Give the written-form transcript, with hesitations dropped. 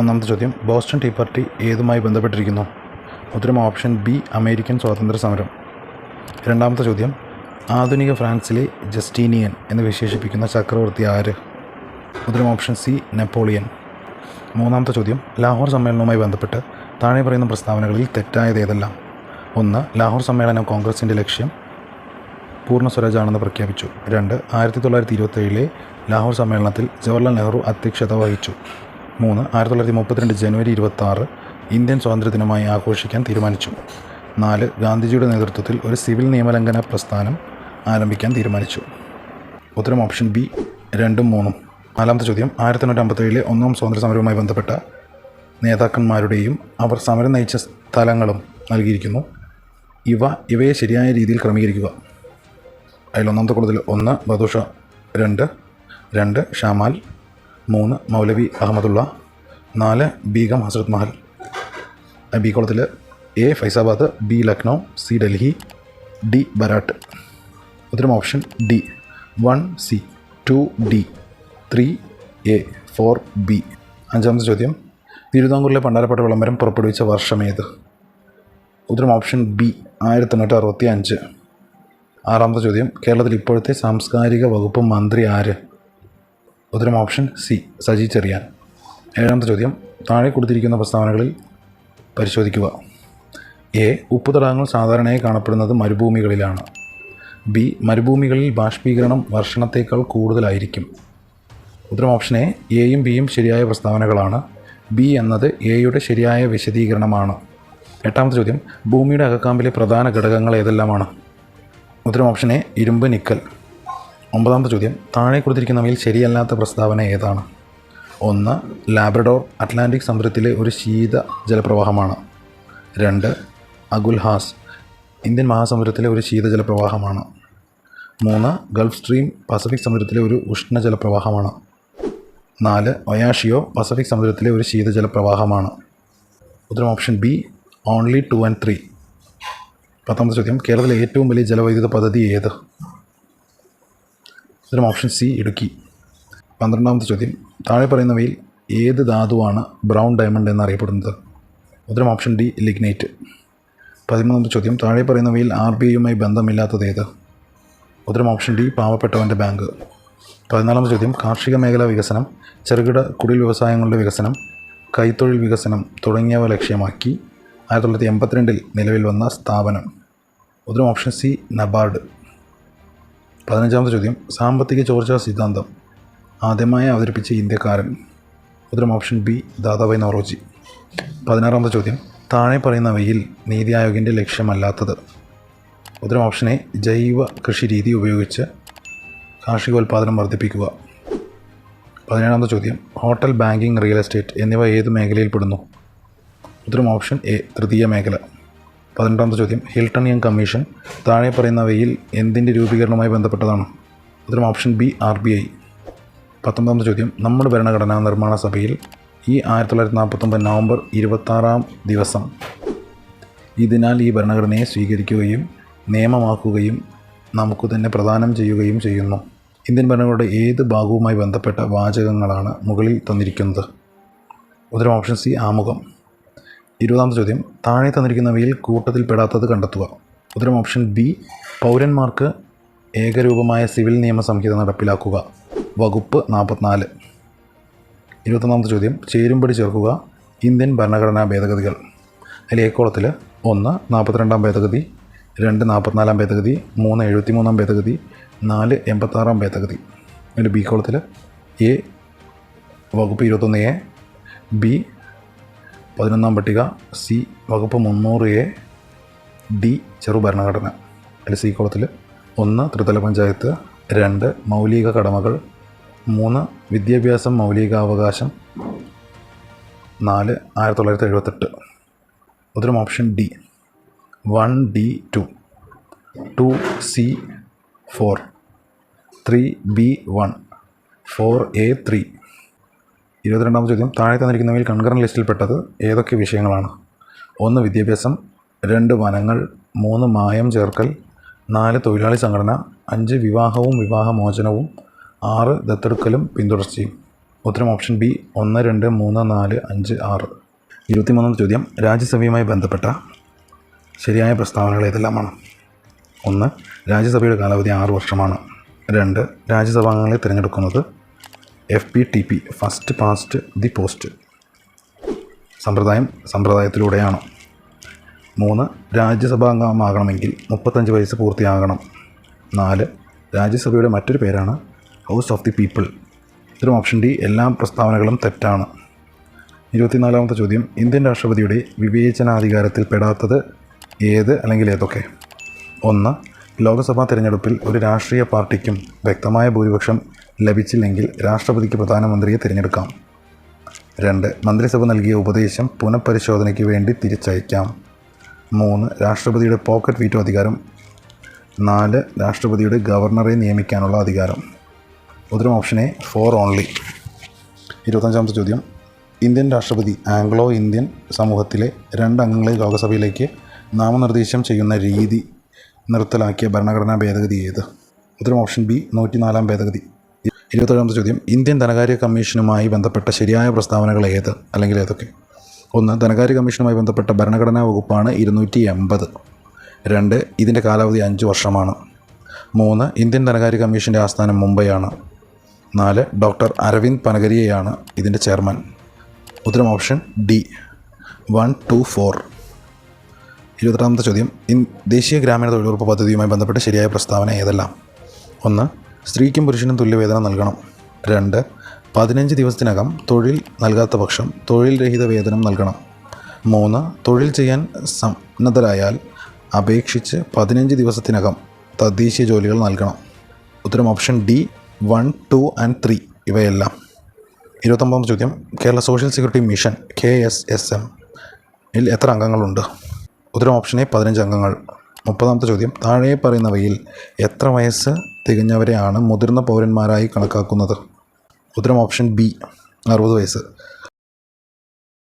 ഒന്നാമത്തെ ചോദ്യം, Boston tea party ഏതുമായി ബന്ധപ്പെട്ടിരിക്കുന്നു? ഉത്തരം ഓപ്ഷൻ ബി, അമേരിക്കൻ സ്വാതന്ത്ര്യ സമരം. രണ്ടാമത്തെ ചോദ്യം, ആധുനിക ഫ്രാൻസിലെ ജസ്റ്റീനിയൻ എന്ന് വിശേഷിപ്പിക്കുന്ന ചക്രവർത്തി ആര്? ഉത്തരം ഓപ്ഷൻ സി, നെപ്പോളിയൻ. മൂന്നാമത്തെ ചോദ്യം, ലാഹോർ സമ്മേളനവുമായി ബന്ധപ്പെട്ട് താഴെ പറയുന്ന പ്രസ്താവനകളിൽ തെറ്റായത് ഏതെല്ലാം? 1. ലാഹോർ സമ്മേളനം കോൺഗ്രസിൻ്റെ ലക്ഷ്യം പൂർണ്ണ സ്വരാജാണെന്ന് പ്രഖ്യാപിച്ചു. 2. 1927 ലാഹോർ സമ്മേളനത്തിൽ ജവഹർലാൽ നെഹ്റു അധ്യക്ഷത വഹിച്ചു. 3. 1932 ജനുവരി 26 ഇന്ത്യൻ സ്വാതന്ത്ര്യദിനമായി ആഘോഷിക്കാൻ തീരുമാനിച്ചു. 4. ഗാന്ധിജിയുടെ നേതൃത്വത്തിൽ ഒരു സിവിൽ നിയമലംഘന പ്രസ്ഥാനം ആരംഭിക്കാൻ തീരുമാനിച്ചു. ഉത്തരം ഓപ്ഷൻ ബി, 2ഉം 3ഉം. നാലാമത്തെ ചോദ്യം, 1857 ഒന്നാം സ്വാതന്ത്ര്യ സമരവുമായി ബന്ധപ്പെട്ട നേതാക്കന്മാരുടെയും അവർ സമരം നയിച്ച സ്ഥലങ്ങളും നൽകിയിരിക്കുന്നു. ഇവയെ ശരിയായ രീതിയിൽ ക്രമീകരിക്കുക. അതിൽ ഒന്നാമത്തെ കുളത്തിൽ 1 ബദൂഷ, 2 ഷാമാൽ, 3 മൗലവി അഹമ്മദുള്ള, 4 ബീഗം ഹസ്രത് മഹൽ. ബി കുളത്തിൽ A Faizabad, B Lucknow, C Delhi, D ബരാട്ട്. ഉത്തരം option D, 1C, 2D, 3A, 4B. അഞ്ചാമത്തെ ചോദ്യം, തിരുവിതാംകൂറിലെ പണ്ടാരപ്പട്ട വിളംബരം പുറപ്പെടുവിച്ച വർഷമേത്? ഉത്തരം ഓപ്ഷൻ ബി, 1865. ആറാമത്തെ ചോദ്യം, കേരളത്തിൽ ഇപ്പോഴത്തെ സാംസ്കാരിക വകുപ്പ് മന്ത്രി ആര്? ഉത്തരം ഓപ്ഷൻ സി, സജി ചെറിയാൻ. ഏഴാമത്തെ ചോദ്യം, താഴെ കൊടുത്തിരിക്കുന്ന പ്രസ്താവനകളിൽ പരിശോധിക്കുക. എ. ഉപ്പുതടാകങ്ങൾ സാധാരണയായി കാണപ്പെടുന്നത് മരുഭൂമികളിലാണ്. ബി. മരുഭൂമികളിൽ ബാഷ്പീകരണം വർഷണത്തേക്കാൾ കൂടുതലായിരിക്കും. ഉത്തരം ഓപ്ഷൻ എയും ബിയും ശരിയായ പ്രസ്താവനകളാണ്. ബി എന്നത് എയുടെ ശരിയായ വിശദീകരണമാണ്. എട്ടാമത്തെ ചോദ്യം, ഭൂമിയുടെ അകക്കാമ്പിലെ പ്രധാന ഘടകങ്ങൾ ഏതെല്ലാമാണ്? ഉത്തരം ഓപ്ഷൻ എ, ഇരുമ്പ്, നിക്കൽ. ഒമ്പതാമത്തെ ചോദ്യം, താഴെ കൊടുത്തിരിക്കുന്നവയിൽ ശരിയല്ലാത്ത പ്രസ്താവന ഏതാണ്? 1. ലാബ്രഡോർ അറ്റ്ലാന്റിക് സമുദ്രത്തിലെ ഒരു ശീത ജലപ്രവാഹമാണ്. 2. അഗുൽഹാസ് ഇന്ത്യൻ മഹാസമുദ്രത്തിലെ ഒരു ശീതജലപ്രവാഹമാണ്. 3. ഗൾഫ് സ്ട്രീം പസഫിക് സമുദ്രത്തിലെ ഒരു ഉഷ്ണജലപ്രവാഹമാണ്. 4. ഒയാഷിയോ പസഫിക് സമുദ്രത്തിലെ ഒരു ശീതജലപ്രവാഹമാണ്. ഉത്തരം ഓപ്ഷൻ ബി, ഓൺലി 2 and 3. പത്താമത്തെ ചോദ്യം, കേരളത്തിലെ ഏറ്റവും വലിയ ജലവൈദ്യുത പദ്ധതി ഏത്? ഉത്തരം ഓപ്ഷൻ സി, ഇടുക്കി. 12ാമത്തെ ചോദ്യം, താഴെ പറയുന്നവയിൽ ഏത് ധാതുവാണ് ബ്രൗൺ ഡയമണ്ട് എന്നറിയപ്പെടുന്നത്? ഉത്തരം ഓപ്ഷൻ ഡി, ലിഗ്നൈറ്റ്. 13ാമത്തെ ചോദ്യം, താഴെ പറയുന്നവയിൽ RBIയുമായി ബന്ധമില്ലാത്തത് ഏത്? ഉത്തരം ഓപ്ഷൻ ഡി, പാവപ്പെട്ടവൻ്റെ ബാങ്ക്. 14ാമത്തെ ചോദ്യം, കാർഷിക മേഖലാ വികസനം, ചെറുകിട കുടിൽ വ്യവസായങ്ങളുടെ വികസനം, കൈത്തൊഴിൽ വികസനം തുടങ്ങിയവ ലക്ഷ്യമാക്കി 1982 നിലവിൽ വന്ന സ്ഥാപനം. ഉത്തരം ഓപ്ഷൻ സി, നബാർഡ്. 15ാമത്തെ ചോദ്യം, സാമ്പത്തിക ചോർച്ചാ സിദ്ധാന്തം ആദ്യമായി അവതരിപ്പിച്ച ഇന്ത്യക്കാരൻ? ഉത്തരം ഓപ്ഷൻ ബി, ദാദാഭായ് നവറോജി. 16ാമത്തെ ചോദ്യം, താഴെ പറയുന്നവയിൽ നീതി ആയോഗിൻ്റെ ലക്ഷ്യമല്ലാത്തത്? ഉത്തരം ഓപ്ഷൻ എ, ജൈവ കൃഷി രീതി ഉപയോഗിച്ച് കാർഷികോൽപാദനം വർദ്ധിപ്പിക്കുക. 17ാമത്തെ ചോദ്യം, ഹോട്ടൽ, ബാങ്കിങ്, റിയൽ എസ്റ്റേറ്റ് എന്നിവ ഏത് മേഖലയിൽപ്പെടുന്നു? ഉത്തരം ഓപ്ഷൻ എ, തൃതീയ മേഖല. 18ാമത്തെ ചോദ്യം, ഹിൽട്ടൺ യങ് കമ്മീഷൻ താഴെ പറയുന്നവയിൽ എന്തിൻ്റെ രൂപീകരണവുമായി ബന്ധപ്പെട്ടതാണ്? ഉത്തരം ഓപ്ഷൻ ബി, RBI. 19ാമത്തെ ചോദ്യം, നമ്മുടെ ഭരണഘടനാ നിർമ്മാണ സഭയിൽ ഈ 1949 നവംബർ 26 ദിവസം ഇതിനാൽ ഈ ഭരണഘടനയെ സ്വീകരിക്കുകയും നിയമമാക്കുകയും നമുക്ക് തന്നെ പ്രദാനം ചെയ്യുകയും ചെയ്യുന്നു. ഇന്ത്യൻ ഭരണഘടനയുടെ ഏത് ഭാഗവുമായി ബന്ധപ്പെട്ട വാചകങ്ങളാണ് മുകളിൽ തന്നിരിക്കുന്നത്? ഉത്തരം ഓപ്ഷൻ സി, ആമുഖം. 20ാമത്തെ ചോദ്യം, താഴെ തന്നിരിക്കുന്നവയിൽ കൂട്ടത്തിൽപ്പെടാത്തത് കണ്ടെത്തുക. ഉത്തരം ഓപ്ഷൻ ബി, പൗരന്മാർക്ക് ഏകരൂപമായ സിവിൽ നിയമ സംഹിത നടപ്പിലാക്കുക. വകുപ്പ് 44. 21ാമത്തെ ചോദ്യം, ചേരുംപടി ചേർക്കുക ഇന്ത്യൻ ഭരണഘടനാ ഭേദഗതികൾ. അതിൽ എ കോളത്തിൽ 1 42ാം ഭേദഗതി, 2 44ാം ഭേദഗതി, 3 73ാം ഭേദഗതി, 4 86ാം ഭേദഗതി. അതിൽ ബി കോളത്തിൽ എ വകുപ്പ് 21A, ബി 11ാം പട്ടിക, സി വകുപ്പ് 300A, ഡി ചെറു ഭരണഘടന. അതിൽ സി കോളത്തിൽ 1 ത്രിതല പഞ്ചായത്ത്, 2 മൗലിക കടമകൾ, 3 വിദ്യാഭ്യാസം മൗലികാവകാശം, 4 1978. ഉത്തരം option D, 1D2, 2C4, 3B1, 4A3. 22ാമത്തെ ചോദ്യം, താഴെ തന്നിരിക്കുന്നവയിൽ കൺകറന്റ് ലിസ്റ്റിൽപ്പെട്ടത് ഏതൊക്കെ വിഷയങ്ങളാണ്? 1 വിദ്യാഭ്യാസം, 2 വനങ്ങൾ, 3 മായം ചേർക്കൽ, 4 തൊഴിലാളി സംഘടന, 5 വിവാഹവും വിവാഹമോചനവും, 6 ദത്തെടുക്കലും പിന്തുടർച്ചയും. ഉത്തരം ഓപ്ഷൻ ബി 1, 2, 3, 4, 5, 6. 23-ാമത്തെ ചോദ്യം രാജ്യസഭയുമായി ബന്ധപ്പെട്ട ശരിയായ പ്രസ്താവനകൾ ഏതെല്ലാമാണ്? 1. രാജ്യസഭയുടെ കാലാവധി 6 വർഷമാണ്. 2. രാജ്യസഭാംഗങ്ങളെ തിരഞ്ഞെടുക്കുന്നത് FPTP first past the post സമ്പ്രദായത്തിലൂടെയാണ്. 3. രാജ്യസഭാംഗമാകണമെങ്കിൽ 35 വയസ്സ് പൂർത്തിയാകണം. 4. രാജ്യസഭയുടെ മറ്റൊരു പേരാണ് ഹൗസ് ഓഫ് ദി പീപ്പിൾ. ഇത്തരം ഓപ്ഷൻ ഡി എല്ലാ പ്രസ്താവനകളും തെറ്റാണ്. 24-ാമത്തെ ചോദ്യം ഇന്ത്യൻ രാഷ്ട്രപതിയുടെ വിവേചനാധികാരത്തിൽ പെടാത്തത് ഏത് അല്ലെങ്കിൽ ഏതൊക്കെ? 1. ലോക്സഭാ തിരഞ്ഞെടുപ്പിൽ ഒരു രാഷ്ട്രീയ പാർട്ടിക്കും വ്യക്തമായ ഭൂരിപക്ഷം ലഭിച്ചില്ലെങ്കിൽ രാഷ്ട്രപതിക്ക് പ്രധാനമന്ത്രിയെ തിരഞ്ഞെടുക്കാം. 2. മന്ത്രിസഭ നൽകിയ ഉപദേശം പുനഃപരിശോധനയ്ക്ക് വേണ്ടി തിരിച്ചയക്കാം. 3. രാഷ്ട്രപതിയുടെ പോക്കറ്റ് വീറ്റോ അധികാരം. 4. രാഷ്ട്രപതിയുടെ ഗവർണറെ നിയമിക്കാനുള്ള അധികാരം. ഉത്തരം ഓപ്ഷൻ എ 4 ഓൺലി. 25-ാമത്തെ ചോദ്യം ഇന്ത്യൻ രാഷ്ട്രപതി ആംഗ്ലോ ഇന്ത്യൻ സമൂഹത്തിലെ 2 അംഗങ്ങളെ ലോക്സഭയിലേക്ക് നാമനിർദ്ദേശം ചെയ്യുന്ന രീതി നിർത്തലാക്കിയ ഭരണഘടനാ ഭേദഗതി ഏത്? ഉത്തരം ഓപ്ഷൻ ബി 104-ാം ഭേദഗതി. 27-ാമത്തെ ചോദ്യം ഇന്ത്യൻ ധനകാര്യ കമ്മീഷനുമായി ബന്ധപ്പെട്ട ശരിയായ പ്രസ്താവനകൾ ഏത് അല്ലെങ്കിൽ ഏതൊക്കെ? 1. ധനകാര്യ കമ്മീഷനുമായി ബന്ധപ്പെട്ട ഭരണഘടനാ വകുപ്പാണ് 280. 2. ഇതിൻ്റെ കാലാവധി 5 വർഷമാണ്. 3. ഇന്ത്യൻ ധനകാര്യ കമ്മീഷൻ്റെ ആസ്ഥാനം മുംബൈയാണ്. 4. ഡോക്ടർ അരവിന്ദ് പനഗരിയയാണ് ഇതിൻ്റെ ചെയർമാൻ. ഉത്തരം ഓപ്ഷൻ ഡി 1, 2, 4. 26-ാമത്തെ ചോദ്യം ദേശീയ ഗ്രാമീണ തൊഴിലുറപ്പ് പദ്ധതിയുമായി ബന്ധപ്പെട്ട ശരിയായ പ്രസ്താവന ഏതെല്ലാം? 1. സ്ത്രീക്കും പുരുഷനും തുല്യവേതനം നൽകണം. 2. 15 ദിവസത്തിനകം തൊഴിൽ നൽകാത്ത പക്ഷം തൊഴിൽ രഹിത വേതനം നൽകണം. 3. തൊഴിൽ ചെയ്യാൻ സന്നദ്ധരായാൽ അപേക്ഷിച്ച് 15 ദിവസത്തിനകം തദ്ദേശീയ ജോലികൾ നൽകണം. ഉത്തരം ഓപ്ഷൻ ഡി 1, 2 and 3 ഇവയെല്ലാം. 29-ാമത്തെ ചോദ്യം Kerala social security mission KSSM ൽ എത്ര അംഗങ്ങളുണ്ട്? ഉത്തരം ഓപ്ഷൻ എ 15 അംഗങ്ങൾ. 30-ാമത്തെ ചോദ്യം താഴെ പറയുന്നവയിൽ എത്ര വയസ്സ് തികഞ്ഞവരെയാണ് മുതിർന്ന പൗരന്മാരായി കണക്കാക്കുന്നത്? ഉത്തരം ഓപ്ഷൻ ബി 60 വയസ്സ്.